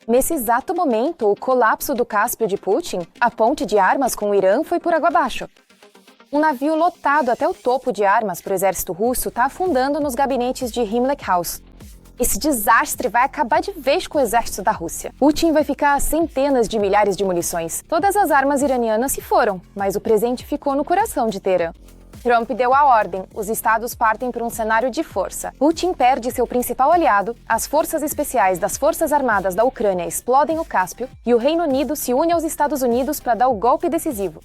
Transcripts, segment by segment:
Nesse exato momento, o colapso do Cáspio de Putin, a ponte de armas com o Irã, foi por água abaixo. Um navio lotado até o topo de armas para o exército russo está afundando nos gabinetes de Himmelk House. Esse desastre vai acabar de vez com o exército da Rússia. Putin vai ficar a centenas de milhares de munições. Todas as armas iranianas se foram, mas o presente ficou no coração de Teherã. Trump deu a ordem, os estados partem para um cenário de força. Putin perde seu principal aliado, as forças especiais das Forças Armadas da Ucrânia explodem o Cáspio e o Reino Unido se une aos Estados Unidos para dar o golpe decisivo.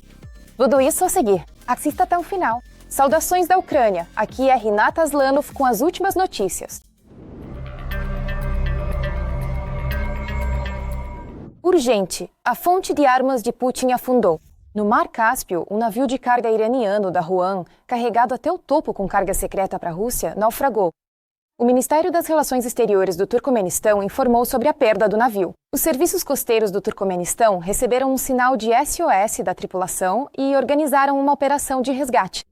Tudo isso a seguir. Assista até o final. Saudações da Ucrânia, aqui é Renata Aslanov com as últimas notícias. Urgente, a fonte de armas de Putin afundou. No Mar Cáspio, um navio de carga iraniano da Ruan, carregado até o topo com carga secreta para a Rússia, naufragou. O Ministério das Relações Exteriores do Turcomenistão informou sobre a perda do navio. Os serviços costeiros do Turcomenistão receberam um sinal de SOS da tripulação e organizaram uma operação de resgate.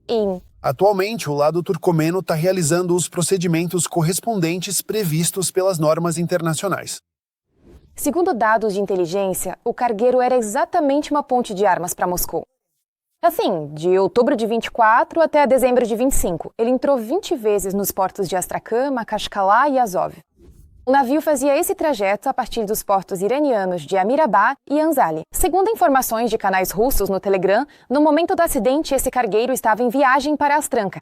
Atualmente, o lado turcomeno está realizando os procedimentos correspondentes previstos pelas normas internacionais. Segundo dados de inteligência, o cargueiro era exatamente uma ponte de armas para Moscou. Assim, de outubro de 24 até dezembro de 25, ele entrou 20 vezes nos portos de Astrakhan, Makhachkala e Azov. O navio fazia esse trajeto a partir dos portos iranianos de Amirabad e Anzali. Segundo informações de canais russos no Telegram, no momento do acidente, esse cargueiro estava em viagem para Astrakhan.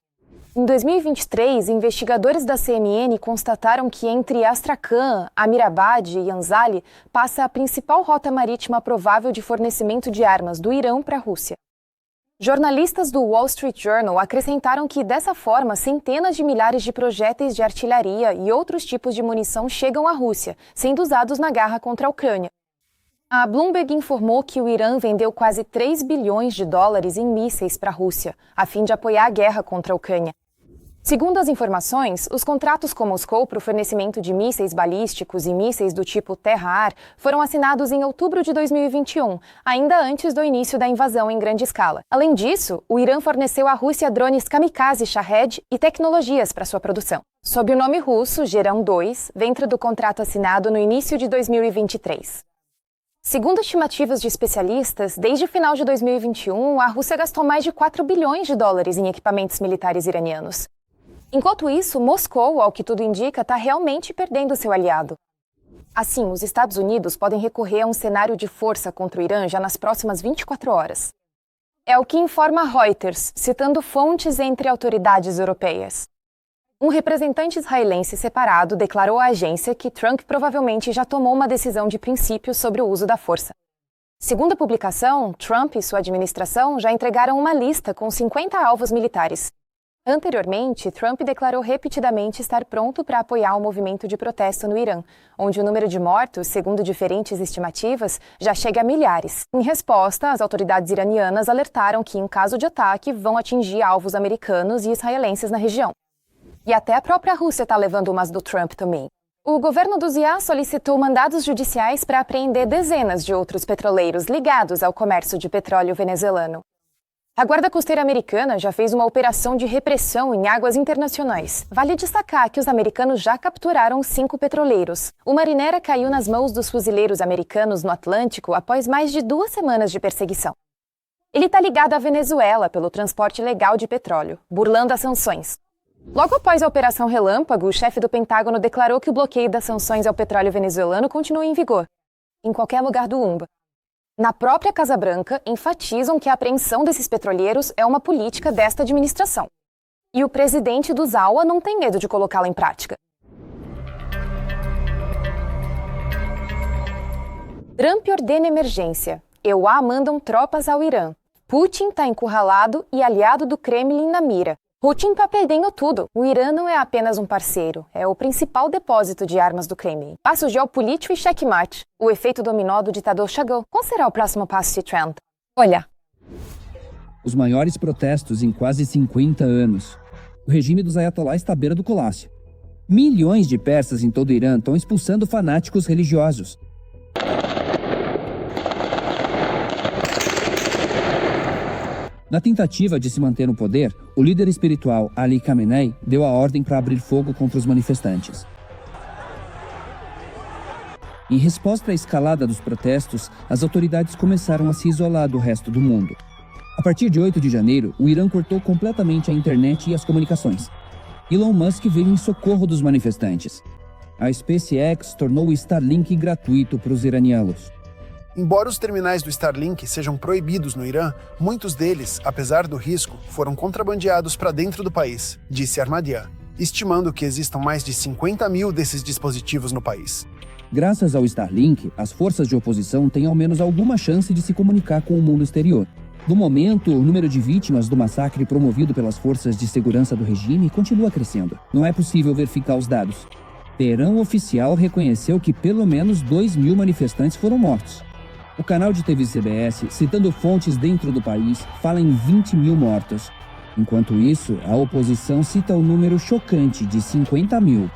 Em 2023, investigadores da CNN constataram que entre Astrakhan, Amirabad e Anzali passa a principal rota marítima provável de fornecimento de armas do Irã para a Rússia. Jornalistas do Wall Street Journal acrescentaram que, dessa forma, centenas de milhares de projéteis de artilharia e outros tipos de munição chegam à Rússia, sendo usados na guerra contra a Ucrânia. A Bloomberg informou que o Irã vendeu quase 3 bilhões de dólares em mísseis para a Rússia, a fim de apoiar a guerra contra a Ucrânia. Segundo as informações, os contratos com Moscou para o fornecimento de mísseis balísticos e mísseis do tipo terra-ar foram assinados em outubro de 2021, ainda antes do início da invasão em grande escala. Além disso, o Irã forneceu à Rússia drones kamikaze Shahed e tecnologias para sua produção. Sob o nome russo, Gerão 2, dentro do contrato assinado no início de 2023. Segundo estimativas de especialistas, desde o final de 2021, a Rússia gastou mais de 4 bilhões de dólares em equipamentos militares iranianos. Enquanto isso, Moscou, ao que tudo indica, está realmente perdendo seu aliado. Assim, os Estados Unidos podem recorrer a um cenário de força contra o Irã já nas próximas 24 horas. É o que informa Reuters, citando fontes entre autoridades europeias. Um representante israelense separado declarou à agência que Trump provavelmente já tomou uma decisão de princípio sobre o uso da força. Segundo a publicação, Trump e sua administração já entregaram uma lista com 50 alvos militares. Anteriormente, Trump declarou repetidamente estar pronto para apoiar o movimento de protesto no Irã, onde o número de mortos, segundo diferentes estimativas, já chega a milhares. Em resposta, as autoridades iranianas alertaram que, em caso de ataque, vão atingir alvos americanos e israelenses na região. E até a própria Rússia está levando umas do Trump também. O governo do Ziá solicitou mandados judiciais para apreender dezenas de outros petroleiros ligados ao comércio de petróleo venezuelano. A Guarda Costeira Americana já fez uma operação de repressão em águas internacionais. Vale destacar que os americanos já capturaram 5 petroleiros. O Marinera caiu nas mãos dos fuzileiros americanos no Atlântico após mais de 2 semanas de perseguição. Ele está ligado à Venezuela pelo transporte ilegal de petróleo, burlando as sanções. Logo após a Operação Relâmpago, o chefe do Pentágono declarou que o bloqueio das sanções ao petróleo venezuelano continua em vigor, em qualquer lugar do mundo. Na própria Casa Branca, enfatizam que a apreensão desses petroleiros é uma política desta administração. E o presidente do ZAWA não tem medo de colocá-la em prática. Trump ordena emergência. EUA mandam tropas ao Irã. Putin está encurralado e aliado do Kremlin na mira. Putin está perdendo tudo. O Irã não é apenas um parceiro, é o principal depósito de armas do Kremlin. Passo geopolítico e checkmate. O efeito dominó do ditador chegou. Qual será o próximo passo de Trump? Olha. Os maiores protestos em quase 50 anos. O regime dos ayatollahs está à beira do colácio. Milhões de persas em todo o Irã estão expulsando fanáticos religiosos. Na tentativa de se manter no poder, o líder espiritual Ali Khamenei deu a ordem para abrir fogo contra os manifestantes. Em resposta à escalada dos protestos, as autoridades começaram a se isolar do resto do mundo. A partir de 8 de janeiro, o Irã cortou completamente a internet e as comunicações. Elon Musk veio em socorro dos manifestantes. A SpaceX tornou o Starlink gratuito para os iranianos. Embora os terminais do Starlink sejam proibidos no Irã, muitos deles, apesar do risco, foram contrabandeados para dentro do país, disse Ahmadiyya, estimando que existam mais de 50 mil desses dispositivos no país. Graças ao Starlink, as forças de oposição têm ao menos alguma chance de se comunicar com o mundo exterior. No momento, o número de vítimas do massacre promovido pelas forças de segurança do regime continua crescendo. Não é possível verificar os dados. Teherã oficial reconheceu que pelo menos 2.000 manifestantes foram mortos. O canal de TV CBS, citando fontes dentro do país, fala em 20 mil mortos. Enquanto isso, a oposição cita o número chocante de 50 mil.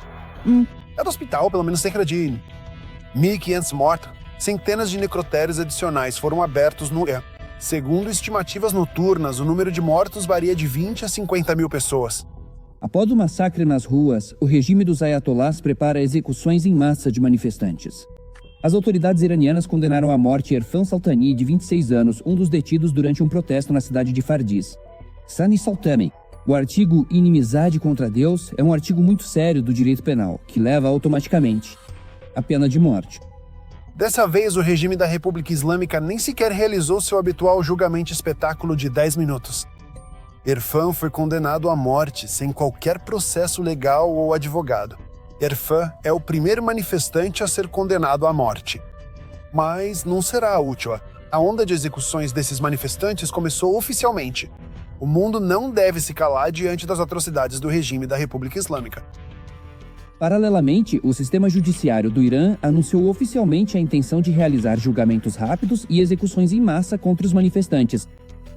É do hospital, pelo menos tem acredite. 1.500 mortos, centenas de necrotérios adicionais foram abertos no Irã. Segundo estimativas noturnas, o número de mortos varia de 20 a 50 mil pessoas. Após o massacre nas ruas, o regime dos ayatolás prepara execuções em massa de manifestantes. As autoridades iranianas condenaram à morte Erfan Saltani, de 26 anos, um dos detidos durante um protesto na cidade de Fardiz. Sani Saltani. O artigo Inimizade contra Deus é um artigo muito sério do direito penal, que leva automaticamente à pena de morte. Dessa vez, o regime da República Islâmica nem sequer realizou seu habitual julgamento espetáculo de 10 minutos. Erfan foi condenado à morte sem qualquer processo legal ou advogado. Erfan é o primeiro manifestante a ser condenado à morte. Mas não será a última. A onda de execuções desses manifestantes começou oficialmente. O mundo não deve se calar diante das atrocidades do regime da República Islâmica. Paralelamente, o sistema judiciário do Irã anunciou oficialmente a intenção de realizar julgamentos rápidos e execuções em massa contra os manifestantes.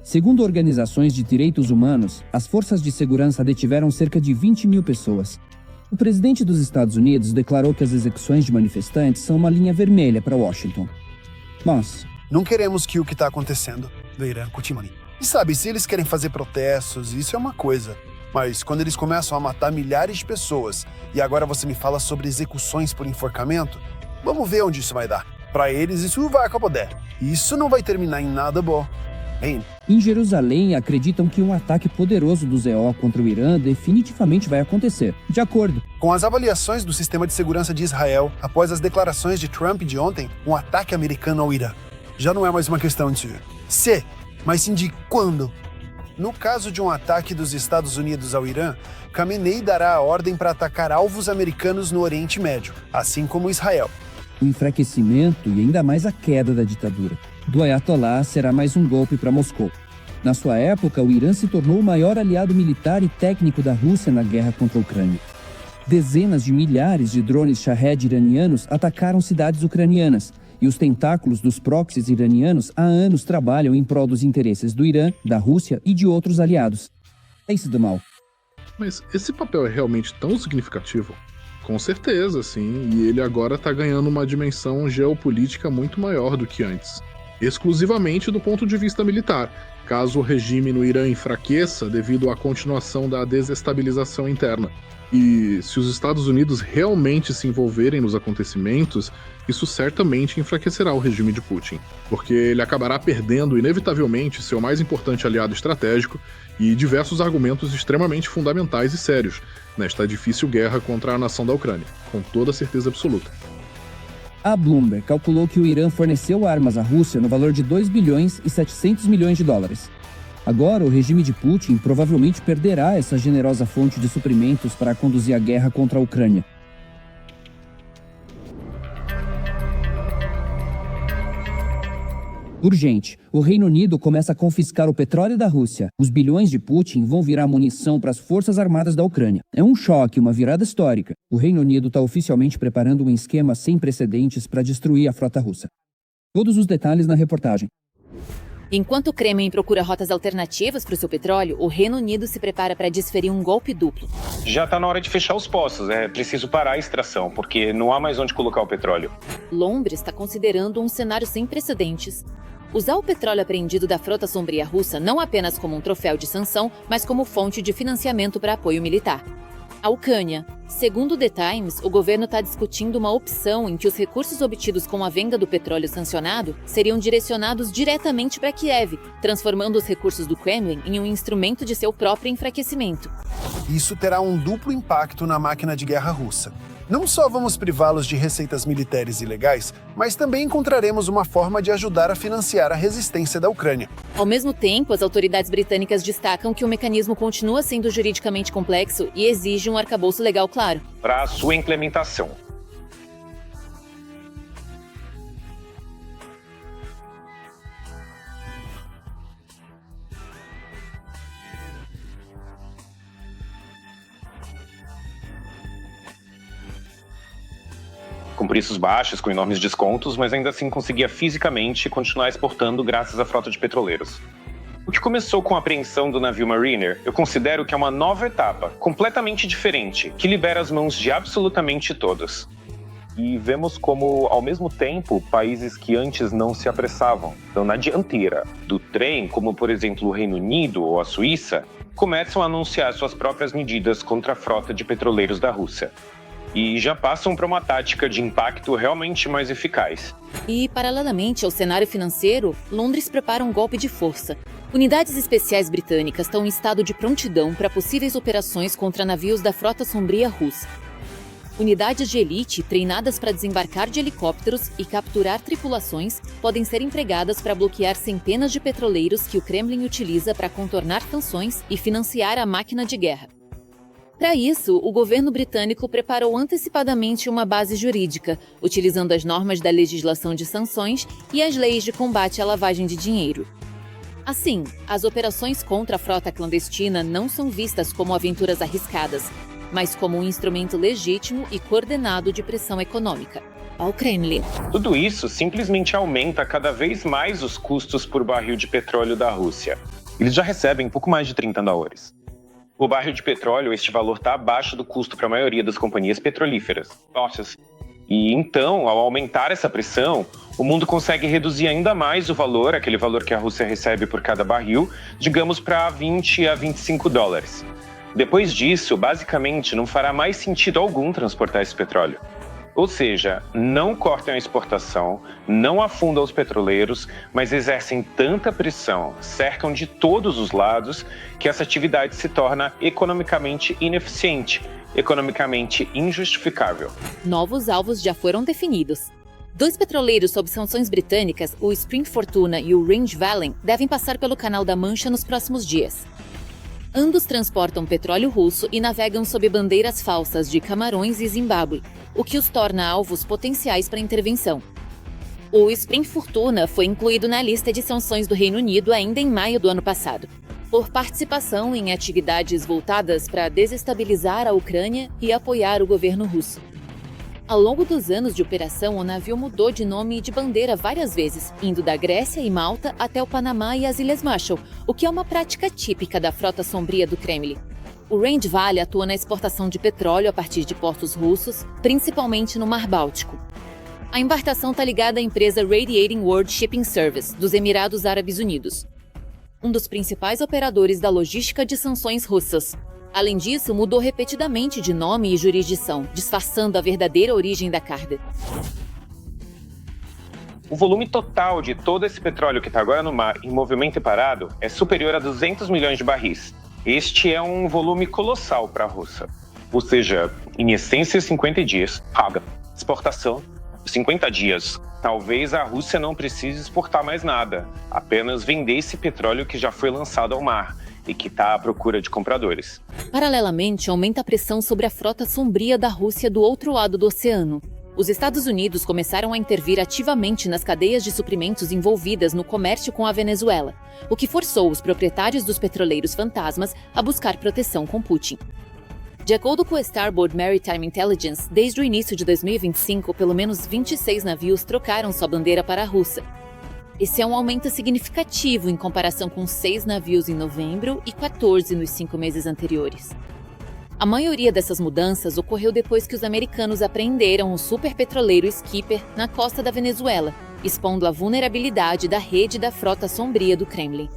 Segundo organizações de direitos humanos, as forças de segurança detiveram cerca de 20 mil pessoas. O presidente dos Estados Unidos declarou que as execuções de manifestantes são uma linha vermelha para Washington. Mas não queremos que o que está acontecendo no Irã continue. E sabe, se eles querem fazer protestos, isso é uma coisa. Mas quando eles começam a matar milhares de pessoas, e agora você me fala sobre execuções por enforcamento, vamos ver onde isso vai dar. Para eles, isso vai acabar. Isso não vai terminar em nada bom. Bem, em Jerusalém, acreditam que um ataque poderoso do ZO contra o Irã definitivamente vai acontecer, de acordo com as avaliações do sistema de segurança de Israel, após as declarações de Trump de ontem, um ataque americano ao Irã. Já não é mais uma questão de se, mas sim de quando. No caso de um ataque dos Estados Unidos ao Irã, Khamenei dará a ordem para atacar alvos americanos no Oriente Médio, assim como Israel. O enfraquecimento e ainda mais a queda da ditadura do Ayatollah será mais um golpe para Moscou. Na sua época, o Irã se tornou o maior aliado militar e técnico da Rússia na guerra contra a Ucrânia. Dezenas de milhares de drones Shahed iranianos atacaram cidades ucranianas, e os tentáculos dos proxies iranianos há anos trabalham em prol dos interesses do Irã, da Rússia e de outros aliados. É isso do mal. Mas esse papel é realmente tão significativo? Com certeza, sim, e ele agora está ganhando uma dimensão geopolítica muito maior do que antes. Exclusivamente do ponto de vista militar, caso o regime no Irã enfraqueça devido à continuação da desestabilização interna. E se os Estados Unidos realmente se envolverem nos acontecimentos, isso certamente enfraquecerá o regime de Putin, porque ele acabará perdendo inevitavelmente seu mais importante aliado estratégico e diversos argumentos extremamente fundamentais e sérios nesta difícil guerra contra a nação da Ucrânia, com toda certeza absoluta. A Bloomberg calculou que o Irã forneceu armas à Rússia no valor de 2 bilhões e 700 milhões de dólares. Agora, o regime de Putin provavelmente perderá essa generosa fonte de suprimentos para conduzir a guerra contra a Ucrânia. Urgente, o Reino Unido começa a confiscar o petróleo da Rússia. Os bilhões de Putin vão virar munição para as forças armadas da Ucrânia. É um choque, uma virada histórica. O Reino Unido está oficialmente preparando um esquema sem precedentes para destruir a frota russa. Todos os detalhes na reportagem. Enquanto o Kremlin procura rotas alternativas para o seu petróleo, o Reino Unido se prepara para desferir um golpe duplo. Já está na hora de fechar os poços, é preciso parar a extração, porque não há mais onde colocar o petróleo. Londres está considerando um cenário sem precedentes. Usar o petróleo apreendido da frota sombria russa não apenas como um troféu de sanção, mas como fonte de financiamento para apoio militar. A Ucrânia. Segundo The Times, o governo está discutindo uma opção em que os recursos obtidos com a venda do petróleo sancionado seriam direcionados diretamente para Kiev, transformando os recursos do Kremlin em um instrumento de seu próprio enfraquecimento. Isso terá um duplo impacto na máquina de guerra russa. Não só vamos privá-los de receitas militares ilegais, mas também encontraremos uma forma de ajudar a financiar a resistência da Ucrânia. Ao mesmo tempo, as autoridades britânicas destacam que o mecanismo continua sendo juridicamente complexo e exige um arcabouço legal claro. Para a sua implementação. Com preços baixos, com enormes descontos, mas ainda assim conseguia fisicamente continuar exportando graças à frota de petroleiros. O que começou com a apreensão do navio Mariner, eu considero que é uma nova etapa, completamente diferente, que libera as mãos de absolutamente todos. E vemos como, ao mesmo tempo, países que antes não se apressavam, então na dianteira do trem, como por exemplo o Reino Unido ou a Suíça, começam a anunciar suas próprias medidas contra a frota de petroleiros da Rússia. E já passam para uma tática de impacto realmente mais eficaz. E, paralelamente ao cenário financeiro, Londres prepara um golpe de força. Unidades especiais britânicas estão em estado de prontidão para possíveis operações contra navios da frota sombria russa. Unidades de elite, treinadas para desembarcar de helicópteros e capturar tripulações, podem ser empregadas para bloquear centenas de petroleiros que o Kremlin utiliza para contornar sanções e financiar a máquina de guerra. Para isso, o governo britânico preparou antecipadamente uma base jurídica, utilizando as normas da legislação de sanções e as leis de combate à lavagem de dinheiro. Assim, as operações contra a frota clandestina não são vistas como aventuras arriscadas, mas como um instrumento legítimo e coordenado de pressão econômica ao Kremlin. Tudo isso simplesmente aumenta cada vez mais os custos por barril de petróleo da Rússia. Eles já recebem pouco mais de 30 dólares. O barril de petróleo, este valor está abaixo do custo para a maioria das companhias petrolíferas. E então, ao aumentar essa pressão, o mundo consegue reduzir ainda mais o valor, aquele valor que a Rússia recebe por cada barril, digamos para 20 a 25 dólares. Depois disso, basicamente, não fará mais sentido algum transportar esse petróleo. Ou seja, não cortam a exportação, não afundam os petroleiros, mas exercem tanta pressão, cercam de todos os lados, que essa atividade se torna economicamente ineficiente, economicamente injustificável. Novos alvos já foram definidos. 2 petroleiros sob sanções britânicas, o Spring Fortuna e o Range Vallen, devem passar pelo Canal da Mancha nos próximos dias. Ambos transportam petróleo russo e navegam sob bandeiras falsas de Camarões e Zimbábue, o que os torna alvos potenciais para intervenção. O Spring Fortuna foi incluído na lista de sanções do Reino Unido ainda em maio do ano passado, por participação em atividades voltadas para desestabilizar a Ucrânia e apoiar o governo russo. Ao longo dos anos de operação, o navio mudou de nome e de bandeira várias vezes, indo da Grécia e Malta até o Panamá e as Ilhas Marshall, o que é uma prática típica da frota sombria do Kremlin. O Range Valley atua na exportação de petróleo a partir de portos russos, principalmente no Mar Báltico. A embarcação está ligada à empresa Radiating World Shipping Service, dos Emirados Árabes Unidos, um dos principais operadores da logística de sanções russas. Além disso, mudou repetidamente de nome e jurisdição, disfarçando a verdadeira origem da carga. O volume total de todo esse petróleo que está agora no mar, em movimento e parado, é superior a 200 milhões de barris. Este é um volume colossal para a Rússia. Ou seja, em essência, 50 dias. Paga. Exportação, 50 dias. Talvez a Rússia não precise exportar mais nada, apenas vender esse petróleo que já foi lançado ao mar e que está à procura de compradores. Paralelamente, aumenta a pressão sobre a frota sombria da Rússia do outro lado do oceano. Os Estados Unidos começaram a intervir ativamente nas cadeias de suprimentos envolvidas no comércio com a Venezuela, o que forçou os proprietários dos petroleiros fantasmas a buscar proteção com Putin. De acordo com o Starboard Maritime Intelligence, desde o início de 2025, pelo menos 26 navios trocaram sua bandeira para a Rússia. Esse é um aumento significativo em comparação com 6 navios em novembro e 14 nos 5 meses anteriores. A maioria dessas mudanças ocorreu depois que os americanos apreenderam o superpetroleiro Skipper na costa da Venezuela, expondo a vulnerabilidade da rede da frota sombria do Kremlin.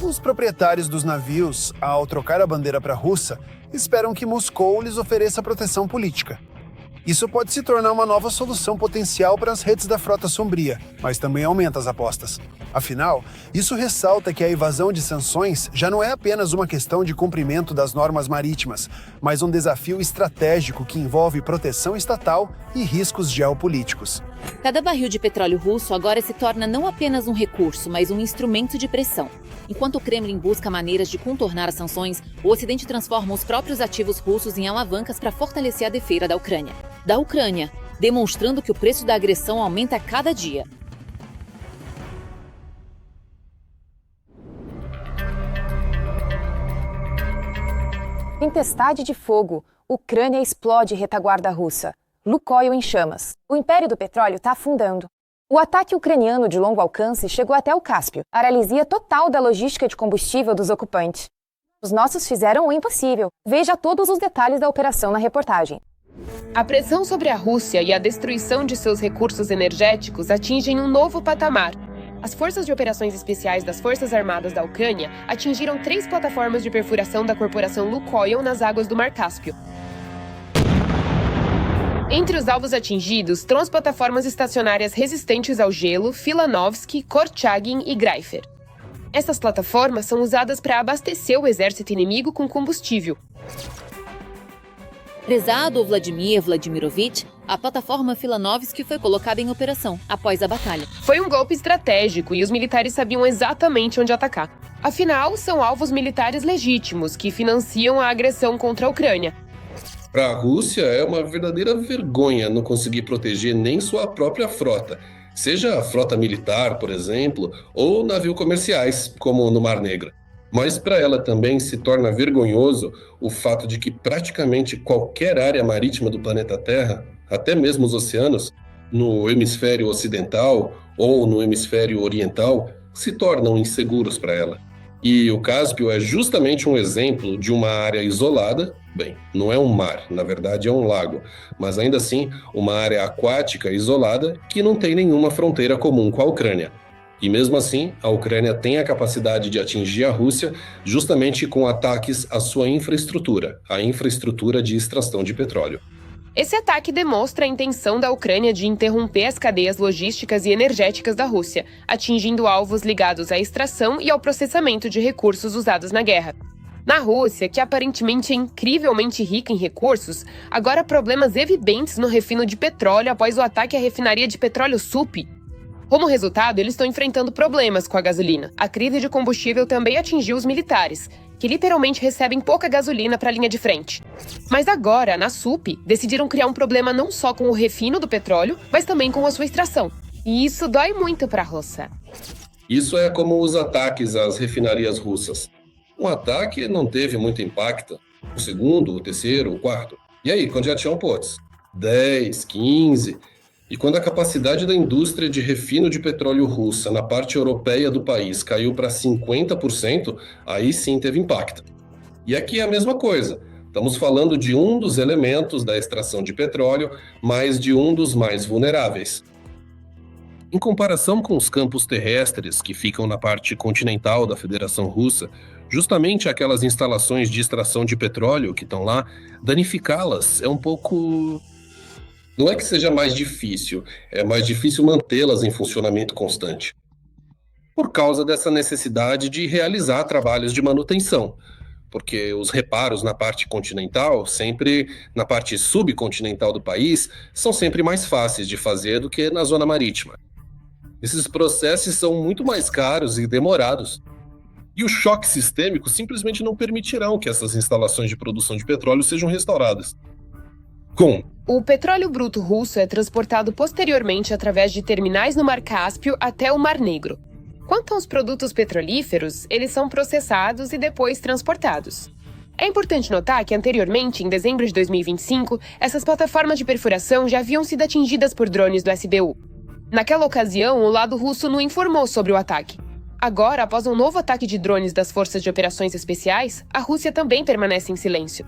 Os proprietários dos navios, ao trocar a bandeira para a russa, esperam que Moscou lhes ofereça proteção política. Isso pode se tornar uma nova solução potencial para as redes da frota sombria, mas também aumenta as apostas. Afinal, isso ressalta que a evasão de sanções já não é apenas uma questão de cumprimento das normas marítimas, mas um desafio estratégico que envolve proteção estatal e riscos geopolíticos. Cada barril de petróleo russo agora se torna não apenas um recurso, mas um instrumento de pressão. Enquanto o Kremlin busca maneiras de contornar as sanções, o Ocidente transforma os próprios ativos russos em alavancas para fortalecer a defesa da Ucrânia, demonstrando que o preço da agressão aumenta a cada dia. Tempestade de fogo. Ucrânia explode retaguarda russa. Lukoil em chamas. O império do petróleo está afundando. O ataque ucraniano de longo alcance chegou até o Cáspio, paralisia total da logística de combustível dos ocupantes. Os nossos fizeram o impossível. Veja todos os detalhes da operação na reportagem. A pressão sobre a Rússia e a destruição de seus recursos energéticos atingem um novo patamar. As forças de operações especiais das Forças Armadas da Ucrânia atingiram 3 plataformas de perfuração da corporação Lukoil nas águas do Mar Cáspio. Entre os alvos atingidos estão as plataformas estacionárias resistentes ao gelo Filanovsky, Korchagin e Greifer. Essas plataformas são usadas para abastecer o exército inimigo com combustível. Prezado Vladimir Vladimirovich, a plataforma Filanovsky foi colocada em operação após a batalha. Foi um golpe estratégico e os militares sabiam exatamente onde atacar. Afinal, são alvos militares legítimos que financiam a agressão contra a Ucrânia. Para a Rússia, é uma verdadeira vergonha não conseguir proteger nem sua própria frota, seja a frota militar, por exemplo, ou navios comerciais, como no Mar Negro. Mas para ela também se torna vergonhoso o fato de que praticamente qualquer área marítima do planeta Terra, até mesmo os oceanos, no hemisfério ocidental ou no hemisfério oriental, se tornam inseguros para ela. E o Cáspio é justamente um exemplo de uma área isolada. Bem, não é um mar, na verdade é um lago, mas ainda assim uma área aquática isolada que não tem nenhuma fronteira comum com a Ucrânia. E mesmo assim, a Ucrânia tem a capacidade de atingir a Rússia justamente com ataques à sua infraestrutura, a infraestrutura de extração de petróleo. Esse ataque demonstra a intenção da Ucrânia de interromper as cadeias logísticas e energéticas da Rússia, atingindo alvos ligados à extração e ao processamento de recursos usados na guerra. Na Rússia, que aparentemente é incrivelmente rica em recursos, agora há problemas evidentes no refino de petróleo após o ataque à refinaria de petróleo Supi. Como resultado, eles estão enfrentando problemas com a gasolina. A crise de combustível também atingiu os militares, que literalmente recebem pouca gasolina para a linha de frente. Mas agora, na Supi, decidiram criar um problema não só com o refino do petróleo, mas também com a sua extração. E isso dói muito para a Rússia. Isso é como os ataques às refinarias russas. Um ataque não teve muito impacto. O segundo, o terceiro, o quarto. E aí, quando já tinham potes? 10, 15... E quando a capacidade da indústria de refino de petróleo russa na parte europeia do país caiu para 50%, aí sim teve impacto. E aqui é a mesma coisa. Estamos falando de um dos elementos da extração de petróleo, mas de um dos mais vulneráveis. Em comparação com os campos terrestres que ficam na parte continental da Federação Russa, justamente aquelas instalações de extração de petróleo que estão lá, danificá-las é um pouco... Não é que seja mais difícil, é mais difícil mantê-las em funcionamento constante. Por causa dessa necessidade de realizar trabalhos de manutenção, porque os reparos na parte continental, sempre na parte subcontinental do país, são sempre mais fáceis de fazer do que na zona marítima. Esses processos são muito mais caros e demorados. E o choque sistêmico simplesmente não permitirão que essas instalações de produção de petróleo sejam restauradas. O petróleo bruto russo é transportado posteriormente através de terminais no Mar Cáspio até o Mar Negro. Quanto aos produtos petrolíferos, eles são processados e depois transportados. É importante notar que anteriormente, em dezembro de 2025, essas plataformas de perfuração já haviam sido atingidas por drones do SBU. Naquela ocasião, o lado russo não informou sobre o ataque. Agora, após um novo ataque de drones das Forças de Operações Especiais, a Rússia também permanece em silêncio.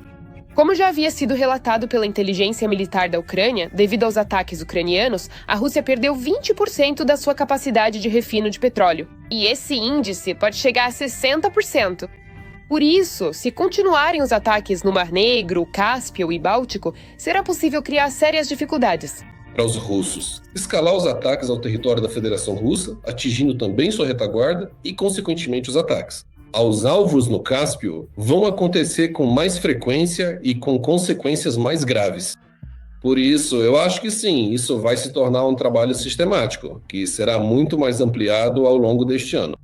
Como já havia sido relatado pela inteligência militar da Ucrânia, devido aos ataques ucranianos, a Rússia perdeu 20% da sua capacidade de refino de petróleo. E esse índice pode chegar a 60%. Por isso, se continuarem os ataques no Mar Negro, Cáspio e Báltico, será possível criar sérias dificuldades para os russos escalar os ataques ao território da Federação Russa, atingindo também sua retaguarda e, consequentemente, os ataques aos alvos no Cáspio vão acontecer com mais frequência e com consequências mais graves. Por isso, eu acho que sim, isso vai se tornar um trabalho sistemático, que será muito mais ampliado ao longo deste ano.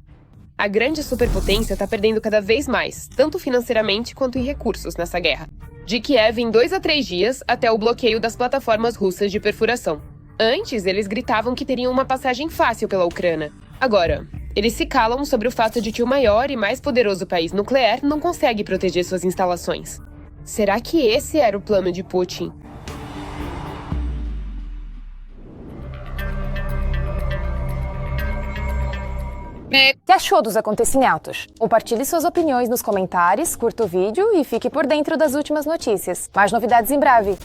A grande superpotência está perdendo cada vez mais, tanto financeiramente quanto em recursos nessa guerra. De Kiev em 2 a 3 dias até o bloqueio das plataformas russas de perfuração. Antes, eles gritavam que teriam uma passagem fácil pela Ucrânia. Agora, eles se calam sobre o fato de que o maior e mais poderoso país nuclear não consegue proteger suas instalações. Será que esse era o plano de Putin? O que achou dos acontecimentos? Compartilhe suas opiniões nos comentários, curta o vídeo e fique por dentro das últimas notícias. Mais novidades em breve.